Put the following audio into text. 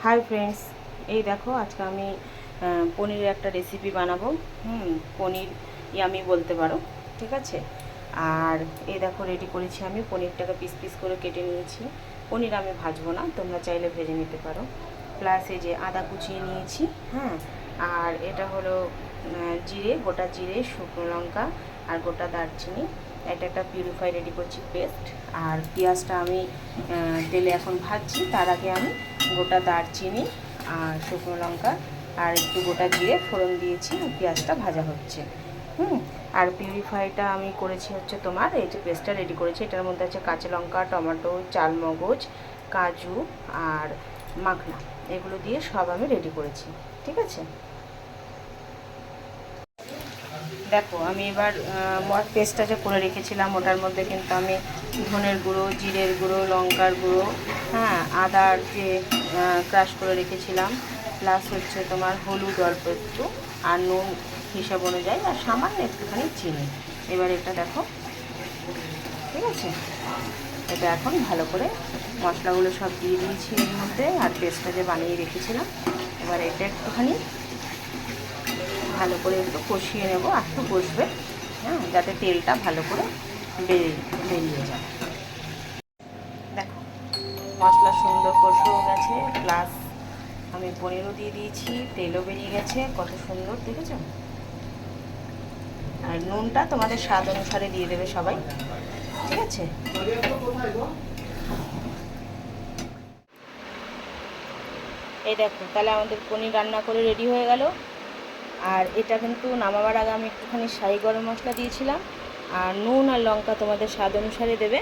Hi friends, এই দেখো আজকে আমি পনিরের একটা রেসিপি বানাবো। পনির ইয়ামি বলতে পারো, ঠিক আছে। আর এই দেখো রেডি করেছি, আমি পনিরটাকে পিস পিস করে কেটে নিয়েছি। পনির আমি ভাজবো না, তোমরা চাইলে ভেজে নিতে পারো। প্লাস এই যে আদা কুচিয়ে নিয়েছি, হ্যাঁ। আর এটা হলো জিরে, গোটা জিরে, শুকনো লঙ্কা আর গোটা দারচিনি। এটা একটা পিউরিফাই রেডি করছি পেস্ট। আর পেঁয়াজটা আমি তেলে এখন ভাজছি, তার আগে আমি গোটা দারচিনি আর শুকনো লঙ্কা আর একটু গোটা জিরে ফোড়ন দিয়েছি, পেঁয়াজটা ভাজা হচ্ছে। আর পিউরিফাইটা আমি করেছি হচ্ছে তোমার এই যে পেস্টটা রেডি করেছি, এটার মধ্যে আছে কাঁচা লঙ্কা, টমেটো, চালমগজ, কাজু আর মাখনা, এগুলো দিয়ে সব আমি রেডি করেছি, ঠিক আছে। দেখো আমি এবার পেস্টটা যে করে রেখেছিলাম ওটার মধ্যে কিন্তু আমি ধনের গুঁড়ো, জিরের গুঁড়ো, লঙ্কার গুঁড়ো, হ্যাঁ, আদার যে ক্রাশ করে রেখেছিলাম, প্লাস হচ্ছে তোমার হলুদ অল্প একটু, আর নুন হিসাব অনুযায়ী, আর সামান্য একটুখানি চিনি। এবার এটা দেখো, ঠিক আছে। এটা এখন ভালো করে মশলাগুলো সব দিয়ে দিয়েছি এর মধ্যে, আর পেস্টটা যে বানিয়ে রেখেছিলাম, এবার এটা একটুখানি ভালো করে একটু কষিয়ে নেব, একটু কষবে, হ্যাঁ, যাতে তেলটা ভালো করে বেরিয়ে যায়। দেখো মশলা সুন্দর কষেও গেছে, প্লাস আমি পনিরও দিয়ে দিয়েছি, তেলও বেরিয়ে গেছে, কত সুন্দর দেখেছো। আর নুনটা তোমাদের স্বাদ অনুসারে দিয়ে দেবে সবাই, ঠিক আছে। এই দেখো তাহলে আমাদের পনির রান্না করে রেডি হয়ে গেল। আর এটা কিন্তু নামাবার আগে আমি একটুখানি শাহি গরম মশলা দিয়েছিলাম, আর নুন আর লঙ্কা তোমাদের স্বাদ অনুসারে দেবে।